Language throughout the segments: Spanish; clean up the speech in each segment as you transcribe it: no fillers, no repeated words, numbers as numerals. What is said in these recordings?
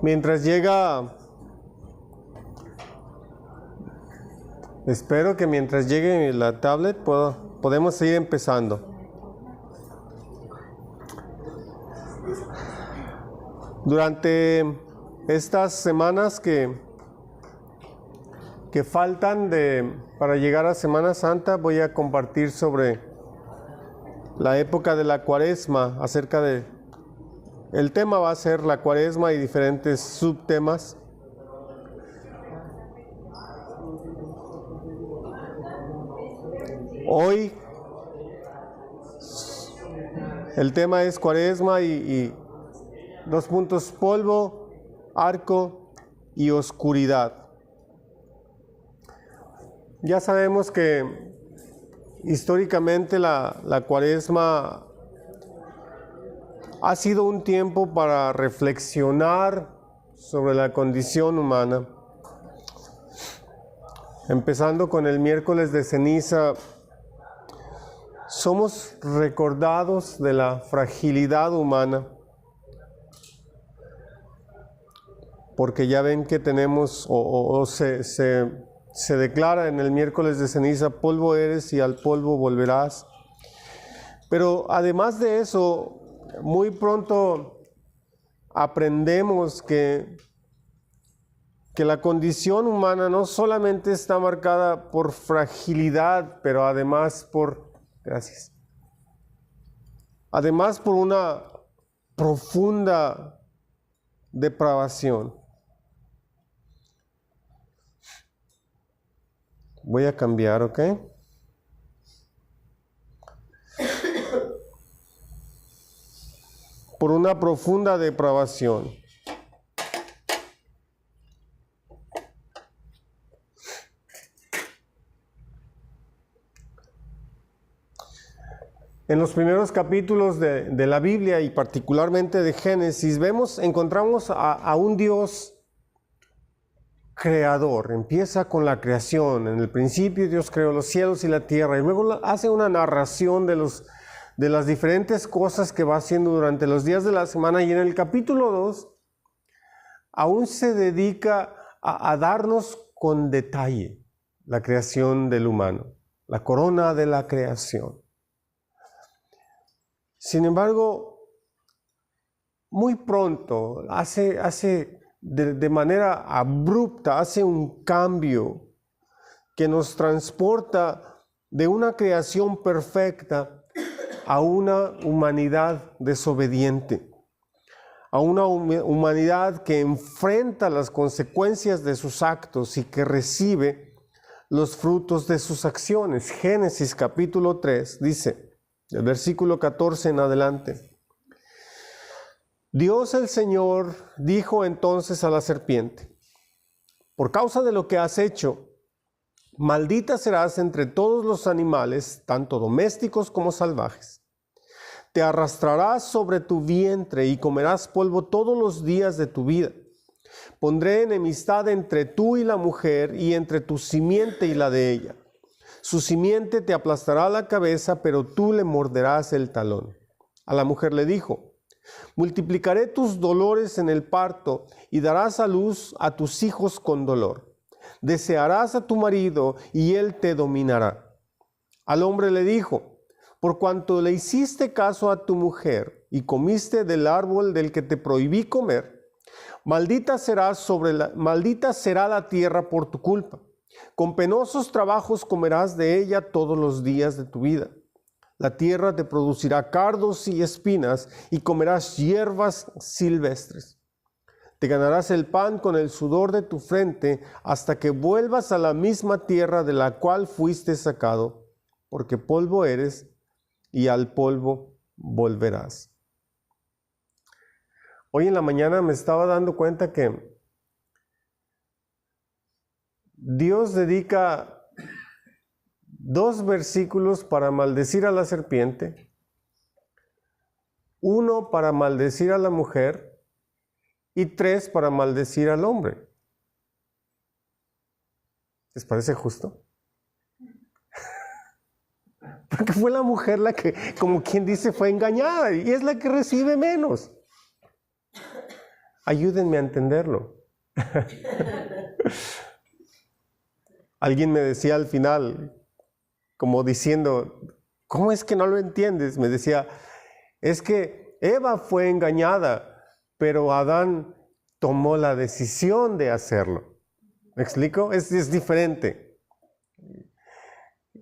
Mientras llega, espero que mientras llegue la tablet podemos seguir empezando. Durante estas semanas que faltan para llegar a Semana Santa, voy a compartir sobre la época de la Cuaresma, el tema va a ser la Cuaresma y diferentes subtemas. Hoy el tema es Cuaresma y 2 puntos: polvo, arco y oscuridad. Ya sabemos que históricamente la Cuaresma ha sido un tiempo para reflexionar sobre la condición humana. Empezando con el miércoles de ceniza, somos recordados de la fragilidad humana, porque ya ven que tenemos, se declara en el miércoles de ceniza: polvo eres y al polvo volverás. Pero además de eso, muy pronto aprendemos que la condición humana no solamente está marcada por fragilidad, pero además por una profunda depravación. Voy a cambiar, ¿ok? Por una profunda depravación. En los primeros capítulos de la Biblia y particularmente de Génesis, encontramos a un Dios creador. Empieza con la creación. En el principio Dios creó los cielos y la tierra, y luego hace una narración de las diferentes cosas que va haciendo durante los días de la semana, y en el capítulo 2 aún se dedica a darnos con detalle la creación del humano, la corona de la creación. Sin embargo, muy pronto de manera abrupta, hace un cambio que nos transporta de una creación perfecta a una humanidad desobediente, a una humanidad que enfrenta las consecuencias de sus actos y que recibe los frutos de sus acciones. Génesis capítulo 3 dice, del versículo 14 en adelante: Dios el Señor dijo entonces a la serpiente: por causa de lo que has hecho, maldita serás entre todos los animales, tanto domésticos como salvajes. Te arrastrarás sobre tu vientre y comerás polvo todos los días de tu vida. Pondré enemistad entre tú y la mujer, y entre tu simiente y la de ella. Su simiente te aplastará la cabeza, pero tú le morderás el talón. A la mujer le dijo: multiplicaré tus dolores en el parto y darás a luz a tus hijos con dolor. Desearás a tu marido y él te dominará. Al hombre le dijo: por cuanto le hiciste caso a tu mujer y comiste del árbol del que te prohibí comer, maldita será la tierra por tu culpa. Con penosos trabajos comerás de ella todos los días de tu vida. La tierra te producirá cardos y espinas, y comerás hierbas silvestres. Te ganarás el pan con el sudor de tu frente, hasta que vuelvas a la misma tierra de la cual fuiste sacado, porque polvo eres, y al polvo volverás. Hoy en la mañana me estaba dando cuenta que Dios dedica 2 versículos para maldecir a la serpiente, uno para maldecir a la mujer y 3 para maldecir al hombre. ¿Les parece justo? Porque fue la mujer la que, como quien dice, fue engañada y es la que recibe menos. Ayúdenme a entenderlo. Alguien me decía al final, como diciendo, ¿cómo es que no lo entiendes? Me decía, es que Eva fue engañada, pero Adán tomó la decisión de hacerlo. ¿Me explico? Es diferente.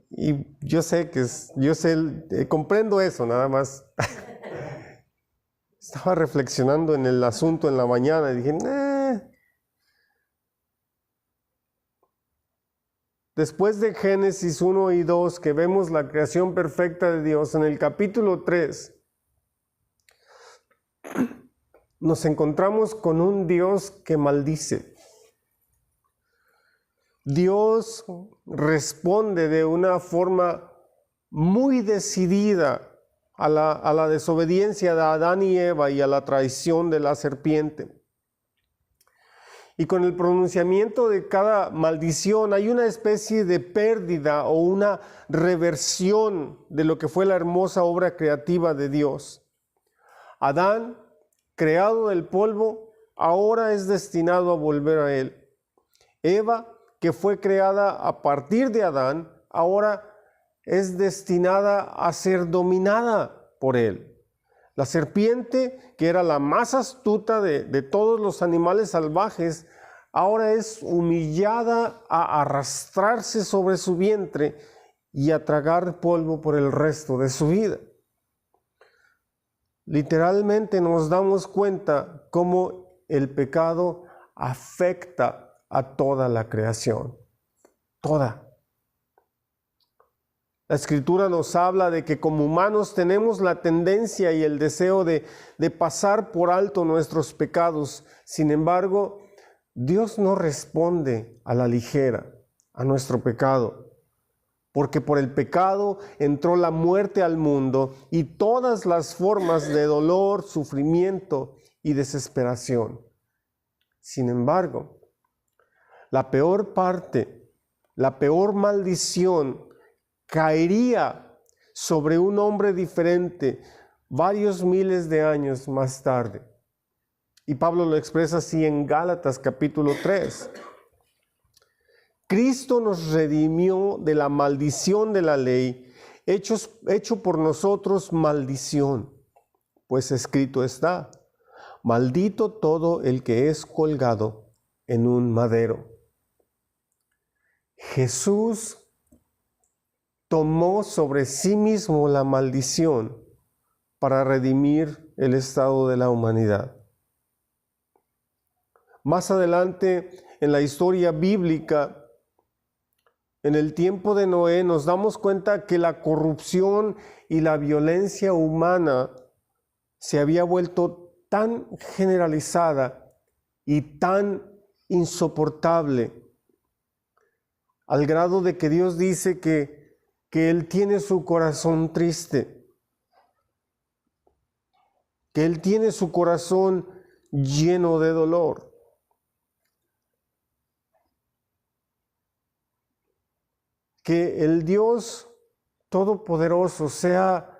Y yo sé comprendo eso, nada más. Estaba reflexionando en el asunto en la mañana y dije, Después de Génesis 1 y 2, que vemos la creación perfecta de Dios, en el capítulo 3, nos encontramos con un Dios que maldice. Dios responde de una forma muy decidida a la desobediencia de Adán y Eva y a la traición de la serpiente. Y con el pronunciamiento de cada maldición hay una especie de pérdida o una reversión de lo que fue la hermosa obra creativa de Dios. Adán, creado del polvo, ahora es destinado a volver a él. Eva, que fue creada a partir de Adán, ahora es destinada a ser dominada por él. La serpiente, que era la más astuta de todos los animales salvajes, ahora es humillada a arrastrarse sobre su vientre y a tragar polvo por el resto de su vida. Literalmente nos damos cuenta cómo el pecado afecta a toda la creación. Toda. La Escritura nos habla de que como humanos tenemos la tendencia y el deseo de pasar por alto nuestros pecados. Sin embargo, Dios no responde a la ligera a nuestro pecado, porque por el pecado entró la muerte al mundo y todas las formas de dolor, sufrimiento y desesperación. Sin embargo, la peor parte, la peor maldición caería sobre un hombre diferente varios miles de años más tarde. Y Pablo lo expresa así en Gálatas capítulo 3. Cristo nos redimió de la maldición de la ley, hecho por nosotros maldición, pues escrito está, maldito todo el que es colgado en un madero. Jesús tomó sobre sí mismo la maldición para redimir el estado de la humanidad. Más adelante en la historia bíblica, en el tiempo de Noé, nos damos cuenta que la corrupción y la violencia humana se había vuelto tan generalizada y tan insoportable, al grado de que Dios dice que Él tiene su corazón triste, que Él tiene su corazón lleno de dolor. Que el Dios Todopoderoso sea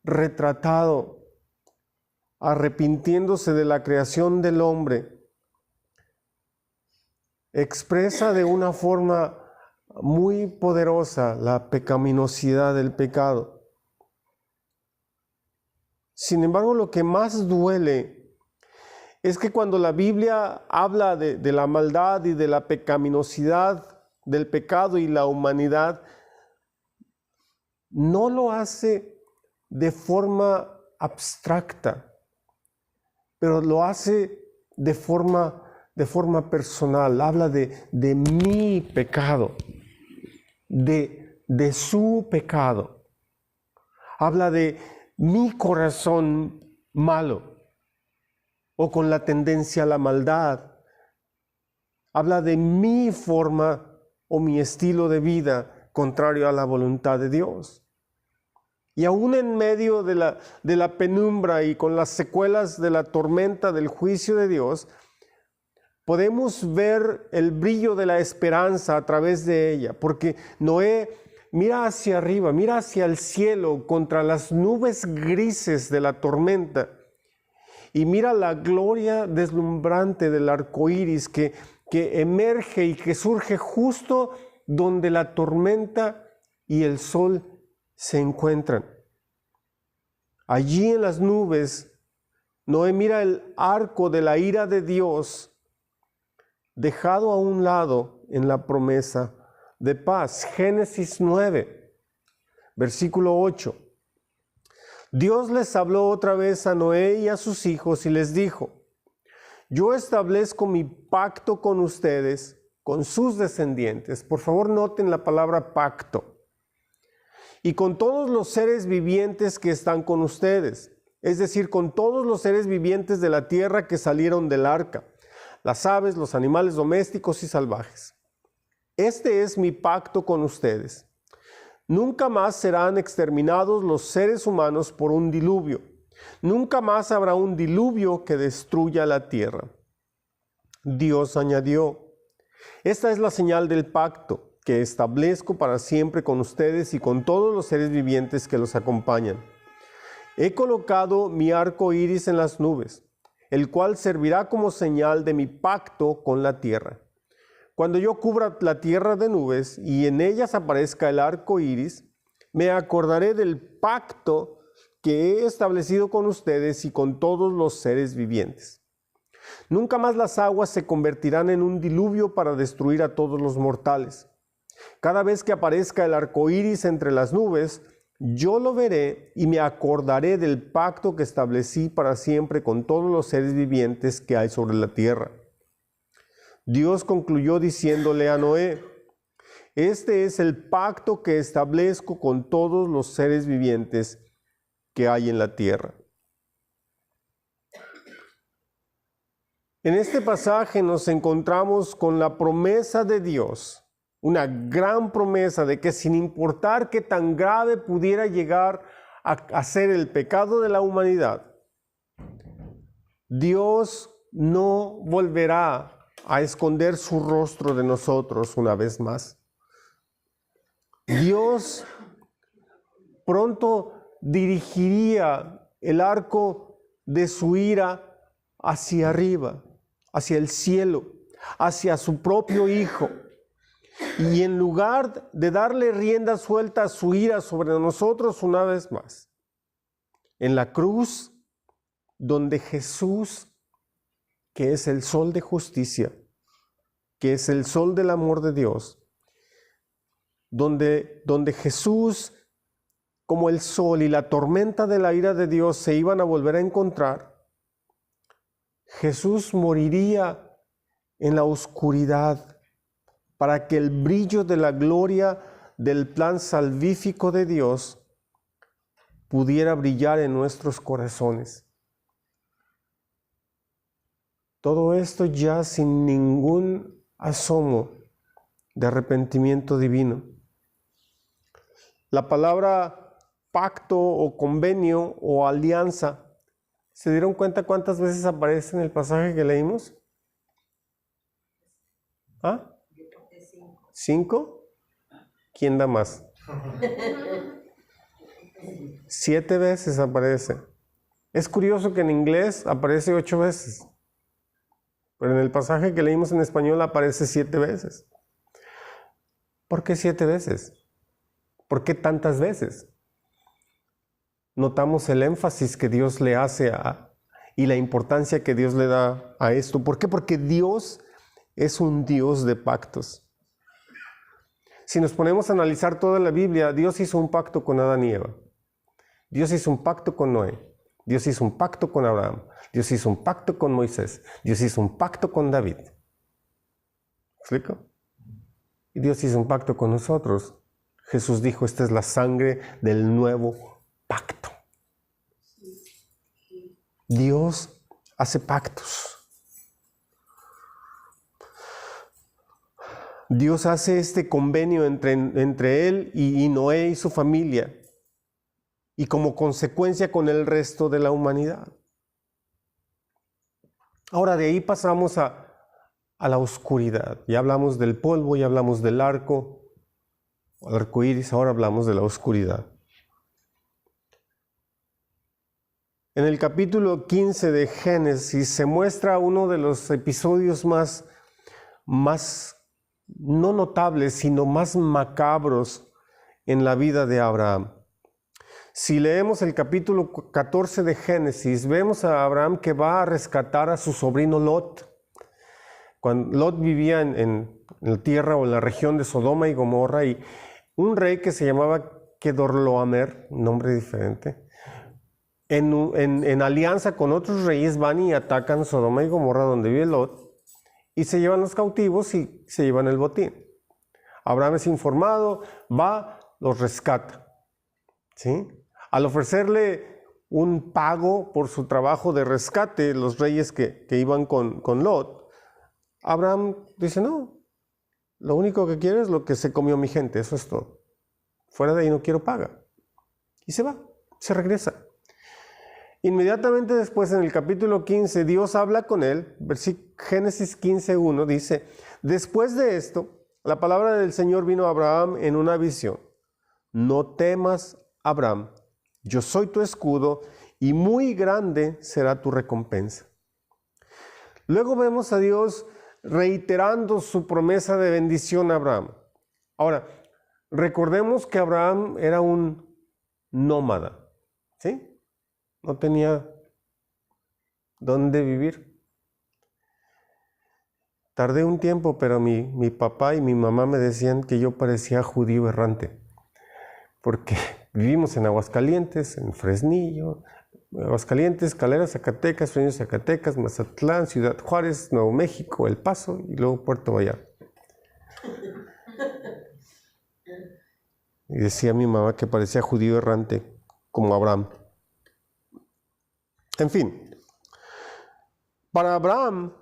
retratado arrepintiéndose de la creación del hombre, expresa de una forma muy poderosa la pecaminosidad del pecado. Sin embargo, lo que más duele es que cuando la Biblia habla de la maldad y de la pecaminosidad del pecado y la humanidad, no lo hace de forma abstracta, pero lo hace de forma personal. Habla de mi pecado, de su pecado. Habla de mi corazón malo o con la tendencia a la maldad. Habla de mi forma o mi estilo de vida contrario a la voluntad de Dios. Y aún en medio de la penumbra y con las secuelas de la tormenta del juicio de Dios, podemos ver el brillo de la esperanza a través de ella, porque Noé mira hacia arriba, mira hacia el cielo contra las nubes grises de la tormenta y mira la gloria deslumbrante del arco iris que emerge y que surge justo donde la tormenta y el sol se encuentran. Allí en las nubes, Noé mira el arco de la ira de Dios dejado a un lado en la promesa de paz. Génesis 9, versículo 8. Dios les habló otra vez a Noé y a sus hijos y les dijo: yo establezco mi pacto con ustedes, con sus descendientes. Por favor, noten la palabra pacto. Y con todos los seres vivientes que están con ustedes, es decir, con todos los seres vivientes de la tierra que salieron del arca, las aves, los animales domésticos y salvajes. Este es mi pacto con ustedes. Nunca más serán exterminados los seres humanos por un diluvio. Nunca más habrá un diluvio que destruya la tierra. Dios añadió: esta es la señal del pacto que establezco para siempre con ustedes y con todos los seres vivientes que los acompañan. He colocado mi arco iris en las nubes, el cual servirá como señal de mi pacto con la tierra. Cuando yo cubra la tierra de nubes y en ellas aparezca el arco iris, me acordaré del pacto que he establecido con ustedes y con todos los seres vivientes. Nunca más las aguas se convertirán en un diluvio para destruir a todos los mortales. Cada vez que aparezca el arco iris entre las nubes, yo lo veré y me acordaré del pacto que establecí para siempre con todos los seres vivientes que hay sobre la tierra. Dios concluyó diciéndole a Noé: este es el pacto que establezco con todos los seres vivientes que hay en la tierra. En este pasaje nos encontramos con la promesa de Dios, una gran promesa de que sin importar qué tan grave pudiera llegar a ser el pecado de la humanidad, Dios no volverá a esconder su rostro de nosotros una vez más. Dios pronto dirigiría el arco de su ira hacia arriba, hacia el cielo, hacia su propio Hijo. Y en lugar de darle rienda suelta a su ira sobre nosotros una vez más, en la cruz, donde Jesús, que es el sol de justicia, que es el sol del amor de Dios, donde Jesús, como el sol y la tormenta de la ira de Dios se iban a volver a encontrar, Jesús moriría en la oscuridad para que el brillo de la gloria del plan salvífico de Dios pudiera brillar en nuestros corazones. Todo esto ya sin ningún asomo de arrepentimiento divino. La palabra pacto o convenio o alianza, ¿se dieron cuenta cuántas veces aparece en el pasaje que leímos? ¿Ah? 5. ¿Quién da más? 7 veces aparece. Es curioso que en inglés aparece 8 veces, pero en el pasaje que leímos en español aparece 7 veces. ¿Por qué 7 veces? ¿Por qué tantas veces? Notamos el énfasis que Dios le hace y la importancia que Dios le da a esto. ¿Por qué? Porque Dios es un Dios de pactos. Si nos ponemos a analizar toda la Biblia, Dios hizo un pacto con Adán y Eva. Dios hizo un pacto con Noé. Dios hizo un pacto con Abraham. Dios hizo un pacto con Moisés. Dios hizo un pacto con David. ¿Me explico? Y Dios hizo un pacto con nosotros. Jesús dijo: esta es la sangre del nuevo pacto. Dios hace pactos. Dios hace este convenio entre Él y Noé y su familia. y como consecuencia con el resto de la humanidad. Ahora de ahí pasamos a la oscuridad. Ya hablamos del polvo, ya hablamos del arco iris, ahora hablamos de la oscuridad. En el capítulo 15 de Génesis se muestra uno de los episodios más no notables, sino más macabros en la vida de Abraham. Si leemos el capítulo 14 de Génesis, vemos a Abraham que va a rescatar a su sobrino Lot. Cuando Lot vivía en la tierra o en la región de Sodoma y Gomorra, y un rey que se llamaba Kedorlaomer, un nombre diferente, en alianza con otros reyes van y atacan Sodoma y Gomorra donde vive Lot, y se llevan los cautivos y se llevan el botín. Abraham es informado, va, los rescata, ¿sí? Al ofrecerle un pago por su trabajo de rescate, los reyes que iban con Lot, Abraham dice, no, lo único que quiero es lo que se comió mi gente, eso es todo. Fuera de ahí no quiero paga. Y se va, se regresa. Inmediatamente después, en el capítulo 15, Dios habla con él. Génesis 15:1 dice, después de esto, la palabra del Señor vino a Abraham en una visión. No temas, Abraham, yo soy tu escudo y muy grande será tu recompensa. Luego vemos a Dios reiterando su promesa de bendición a Abraham. Ahora, recordemos que Abraham era un nómada, ¿sí? No tenía dónde vivir. Tardé un tiempo, pero mi papá y mi mamá me decían que yo parecía judío errante, porque vivimos en Aguascalientes, en Fresnillo, Aguascalientes, Calera, Zacatecas, Fresnillo, Zacatecas, Mazatlán, Ciudad Juárez, Nuevo México, El Paso y luego Puerto Vallarta. Y decía mi mamá que parecía judío errante, como Abraham. En fin, para Abraham,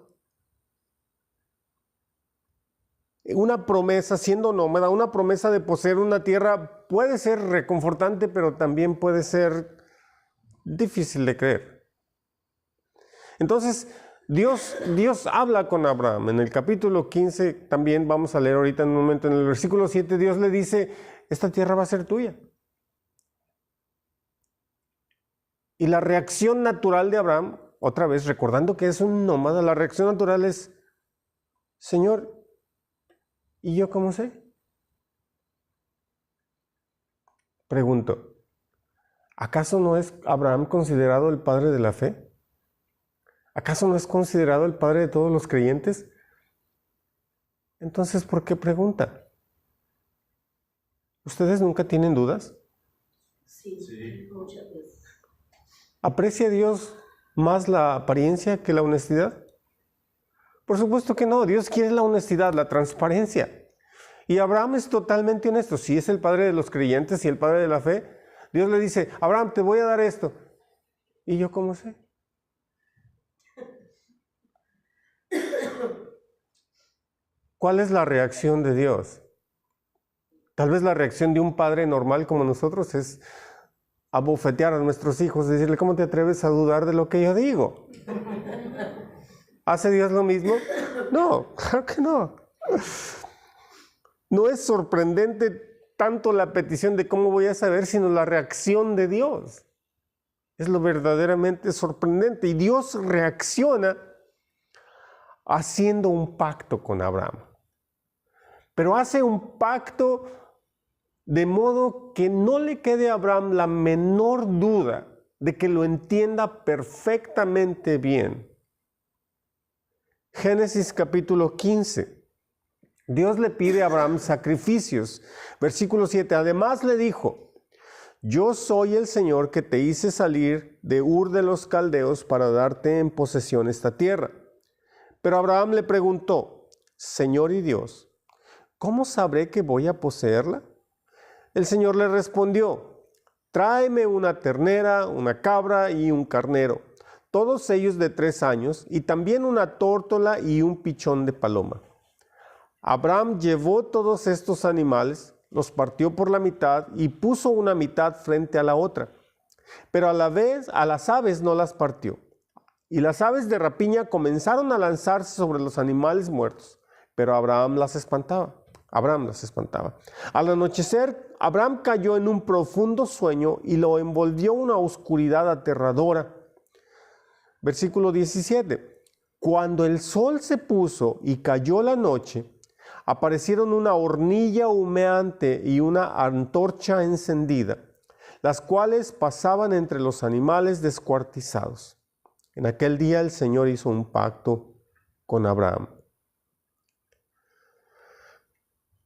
una promesa, siendo nómada, una promesa de poseer una tierra puede ser reconfortante, pero también puede ser difícil de creer. Entonces, Dios habla con Abraham. En el capítulo 15, también vamos a leer ahorita en un momento, en el versículo 7, Dios le dice, esta tierra va a ser tuya. Y la reacción natural de Abraham, otra vez recordando que es un nómada, la reacción natural es, Señor, ¿y yo cómo sé? Pregunto, ¿acaso no es Abraham considerado el padre de la fe? ¿Acaso no es considerado el padre de todos los creyentes? Entonces, ¿por qué pregunta? ¿Ustedes nunca tienen dudas? Sí, muchas veces. ¿Aprecia Dios más la apariencia que la honestidad? Por supuesto que no. Dios quiere la honestidad, la transparencia. Y Abraham es totalmente honesto. Si es el padre de los creyentes y el padre de la fe, Dios le dice, Abraham, te voy a dar esto. ¿Y yo cómo sé? ¿Cuál es la reacción de Dios? Tal vez la reacción de un padre normal como nosotros es abofetear a nuestros hijos, decirle, ¿cómo te atreves a dudar de lo que yo digo? ¿Hace Dios lo mismo? No, claro que no. No es sorprendente tanto la petición de cómo voy a saber, sino la reacción de Dios. Es lo verdaderamente sorprendente. Y Dios reacciona haciendo un pacto con Abraham. Pero hace un pacto de modo que no le quede a Abraham la menor duda de que lo entienda perfectamente bien. Génesis capítulo 15. Dios le pide a Abraham sacrificios. Versículo 7. Además le dijo, yo soy el Señor que te hice salir de Ur de los Caldeos para darte en posesión esta tierra. Pero Abraham le preguntó, Señor y Dios, ¿cómo sabré que voy a poseerla? El Señor le respondió, tráeme una ternera, una cabra y un carnero, todos ellos de 3 años, y también una tórtola y un pichón de paloma. Abraham llevó todos estos animales, los partió por la mitad y puso una mitad frente a la otra. pero a la vez a las aves no las partió. Y las aves de rapiña comenzaron a lanzarse sobre los animales muertos, pero Abraham las espantaba. Al anochecer, Abraham cayó en un profundo sueño y lo envolvió una oscuridad aterradora. Versículo 17. Cuando el sol se puso y cayó la noche, aparecieron una hornilla humeante y una antorcha encendida, las cuales pasaban entre los animales descuartizados. En aquel día el Señor hizo un pacto con Abraham.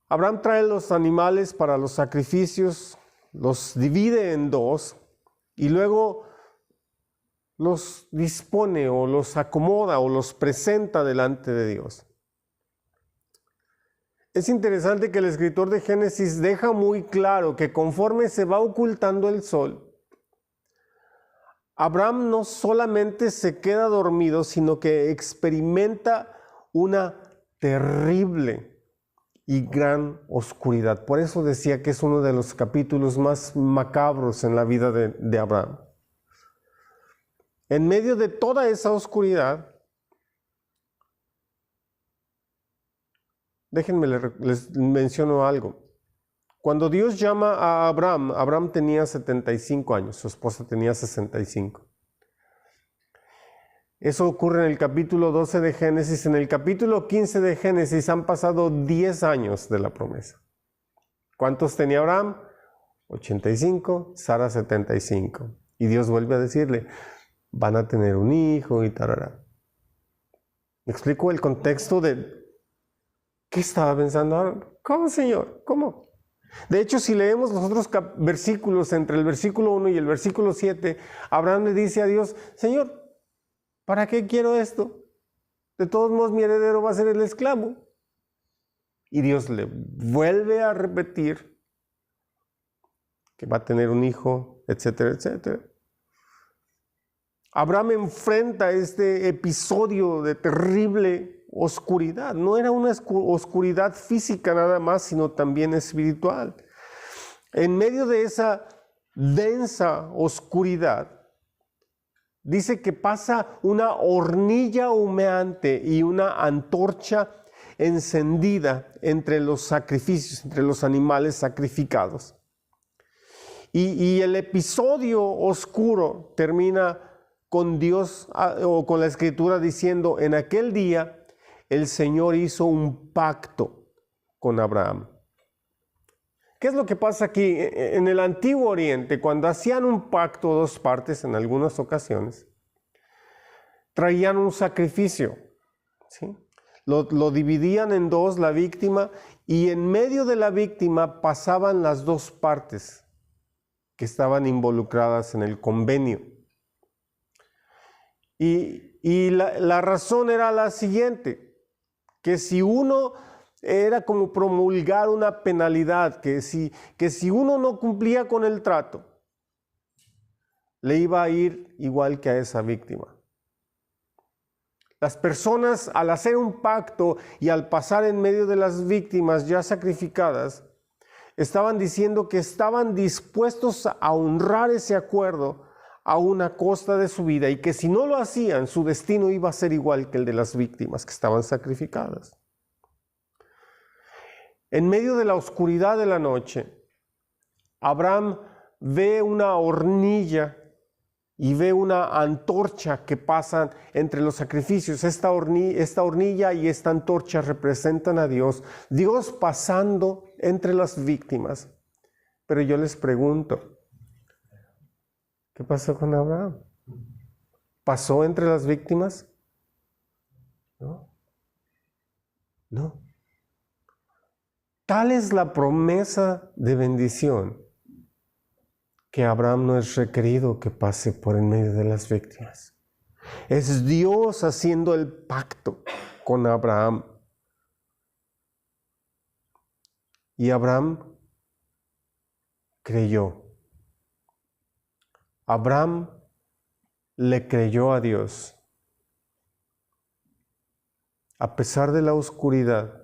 Abraham trae los animales para los sacrificios, los divide en dos y luego los dispone o los acomoda o los presenta delante de Dios. Es interesante que el escritor de Génesis deja muy claro que conforme se va ocultando el sol, Abraham no solamente se queda dormido, sino que experimenta una terrible y gran oscuridad. Por eso decía que es uno de los capítulos más macabros en la vida de Abraham. En medio de toda esa oscuridad, déjenme les menciono algo. Cuando Dios llama a Abraham, Abraham tenía 75 años, su esposa tenía 65. Eso ocurre en el capítulo 12 de Génesis. En el capítulo 15 de Génesis han pasado 10 años de la promesa. ¿Cuántos tenía Abraham? 85, Sara 75. Y Dios vuelve a decirle, van a tener un hijo y tarará. ¿Me explico el contexto de qué estaba pensando Abraham? ¿Cómo, Señor? ¿Cómo? De hecho, si leemos los otros versículos, entre el versículo 1 y el versículo 7, Abraham le dice a Dios, Señor, ¿para qué quiero esto? De todos modos, mi heredero va a ser el esclavo. Y Dios le vuelve a repetir que va a tener un hijo, etcétera, etcétera. Abraham enfrenta este episodio de terrible oscuridad. No era una oscuridad física nada más, sino también espiritual. En medio de esa densa oscuridad, dice que pasa una hornilla humeante y una antorcha encendida entre los sacrificios, entre los animales sacrificados. Y el episodio oscuro termina con Dios o con la Escritura diciendo, en aquel día el Señor hizo un pacto con Abraham. ¿Qué es lo que pasa aquí? En el Antiguo Oriente, cuando hacían un pacto, dos partes en algunas ocasiones, traían un sacrificio, ¿sí? Lo dividían en dos, la víctima, y en medio de la víctima pasaban las dos partes que estaban involucradas en el convenio. Y la razón era la siguiente, que si uno era como promulgar una penalidad, que si uno no cumplía con el trato, le iba a ir igual que a esa víctima. Las personas, al hacer un pacto y al pasar en medio de las víctimas ya sacrificadas, estaban diciendo que estaban dispuestos a honrar ese acuerdo a una costa de su vida y que si no lo hacían, su destino iba a ser igual que el de las víctimas que estaban sacrificadas. En medio de la oscuridad de la noche, Abraham ve una hornilla y ve una antorcha que pasan entre los sacrificios. Esta hornilla y esta antorcha representan a Dios, Dios pasando entre las víctimas. Pero yo les pregunto, ¿qué pasó con Abraham? ¿Pasó entre las víctimas? No. Tal es la promesa de bendición que Abraham no es requerido que pase por en medio de las víctimas. Es Dios haciendo el pacto con Abraham. Y Abraham creyó. Abraham le creyó a Dios. A pesar de la oscuridad,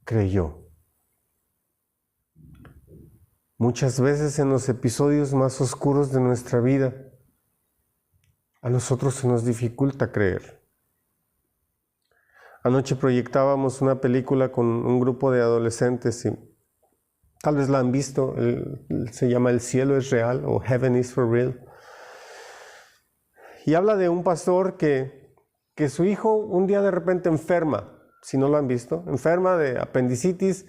creyó. Muchas veces en los episodios más oscuros de nuestra vida, a nosotros se nos dificulta creer. Anoche proyectábamos una película con un grupo de adolescentes y tal vez la han visto, se llama El cielo es real o Heaven is for real. Y habla de un pastor que su hijo un día de repente enferma, si no lo han visto, enferma de apendicitis,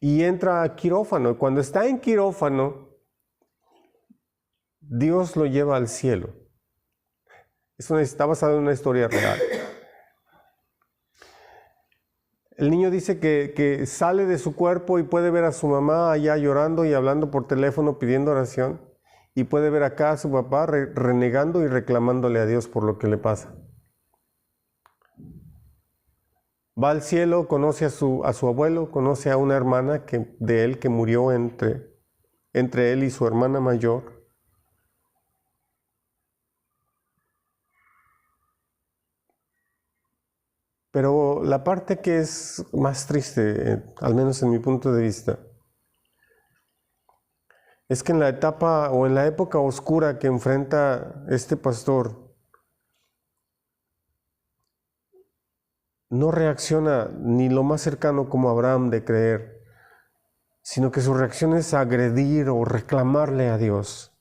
y entra a quirófano. Y cuando está en quirófano, Dios lo lleva al cielo. Está basado en una historia real. El niño dice que sale de su cuerpo y puede ver a su mamá allá llorando y hablando por teléfono pidiendo oración, y puede ver acá a su papá renegando y reclamándole a Dios por lo que le pasa. Va al cielo, conoce a su abuelo, conoce a una hermana de él que murió entre él y su hermana mayor. Pero la parte que es más triste, al menos en mi punto de vista, es que en la etapa o en la época oscura que enfrenta este pastor, no reacciona ni lo más cercano como Abraham de creer, sino que su reacción es agredir o reclamarle a Dios.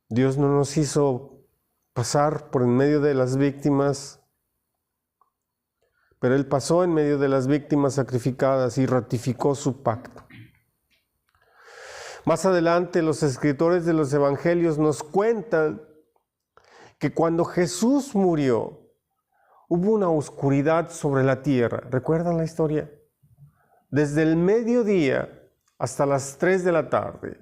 Dios no nos hizo pasar por en medio de las víctimas, pero Él pasó en medio de las víctimas sacrificadas y ratificó su pacto. Más adelante, los escritores de los evangelios nos cuentan que cuando Jesús murió, hubo una oscuridad sobre la tierra. ¿Recuerdan la historia? Desde el mediodía hasta las 3 de la tarde.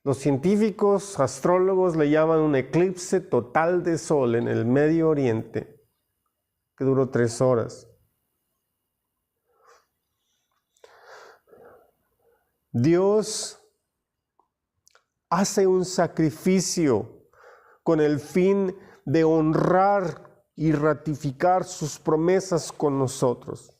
Los científicos, astrólogos le llaman un eclipse total de sol en el Medio Oriente, que duró 3 horas. Dios hace un sacrificio con el fin de honrar y ratificar sus promesas con nosotros.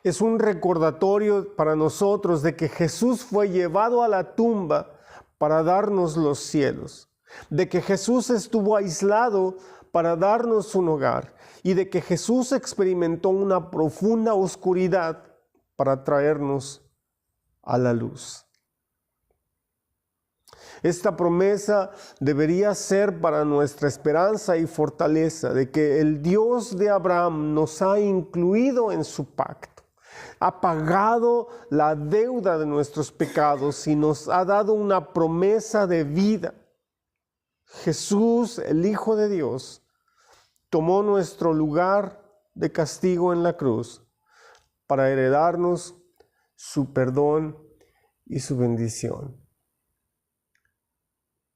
Es un recordatorio para nosotros de que Jesús fue llevado a la tumba para darnos los cielos, de que Jesús estuvo aislado para darnos un hogar y de que Jesús experimentó una profunda oscuridad para traernos a la luz. Esta promesa debería ser para nuestra esperanza y fortaleza de que el Dios de Abraham nos ha incluido en su pacto. Ha pagado la deuda de nuestros pecados y nos ha dado una promesa de vida. Jesús, el Hijo de Dios, tomó nuestro lugar de castigo en la cruz para heredarnos su perdón y su bendición.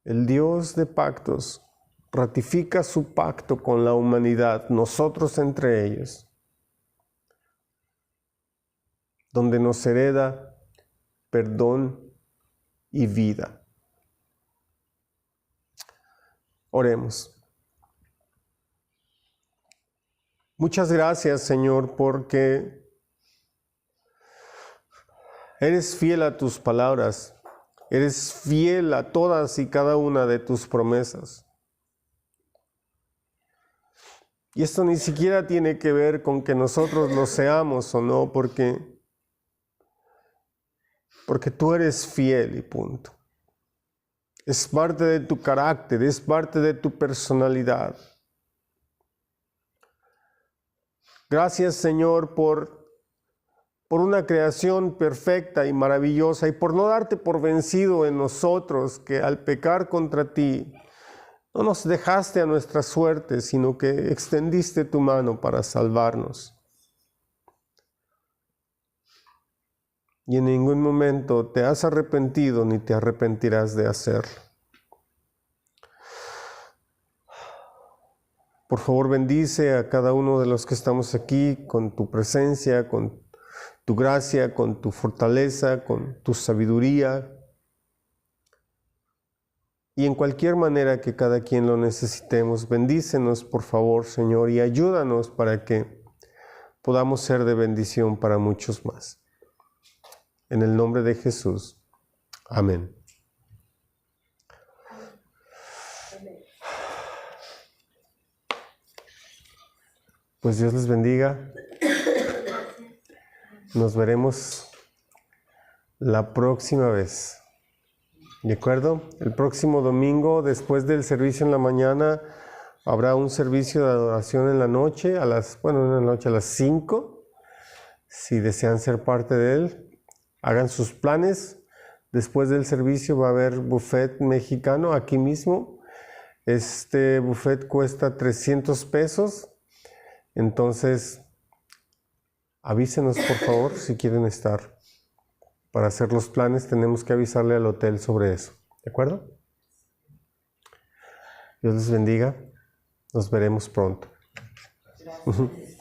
El Dios de pactos ratifica su pacto con la humanidad, nosotros entre ellos, donde nos hereda perdón y vida. Oremos. Muchas gracias, Señor, porque eres fiel a tus palabras, eres fiel a todas y cada una de tus promesas. Y esto ni siquiera tiene que ver con que nosotros lo seamos o no, porque tú eres fiel y punto. Es parte de tu carácter, es parte de tu personalidad. Gracias, Señor, por una creación perfecta y maravillosa y por no darte por vencido en nosotros, que al pecar contra ti no nos dejaste a nuestra suerte, sino que extendiste tu mano para salvarnos. Y en ningún momento te has arrepentido ni te arrepentirás de hacerlo. Por favor, bendice a cada uno de los que estamos aquí con tu presencia, con tu gracia, con tu fortaleza, con tu sabiduría. y en cualquier manera que cada quien lo necesitemos. Bendícenos, por favor, Señor, y ayúdanos para que podamos ser de bendición para muchos más. En el nombre de Jesús. Amén. Pues Dios les bendiga. Nos veremos la próxima vez. ¿De acuerdo? El próximo domingo, después del servicio en la mañana, habrá un servicio de adoración en la noche, a las 5. Si desean ser parte de él, hagan sus planes. Después del servicio va a haber buffet mexicano aquí mismo. Este buffet cuesta 300 pesos. Entonces, avísenos por favor si quieren estar. Para hacer los planes tenemos que avisarle al hotel sobre eso. ¿De acuerdo? Dios les bendiga. Nos veremos pronto. Gracias.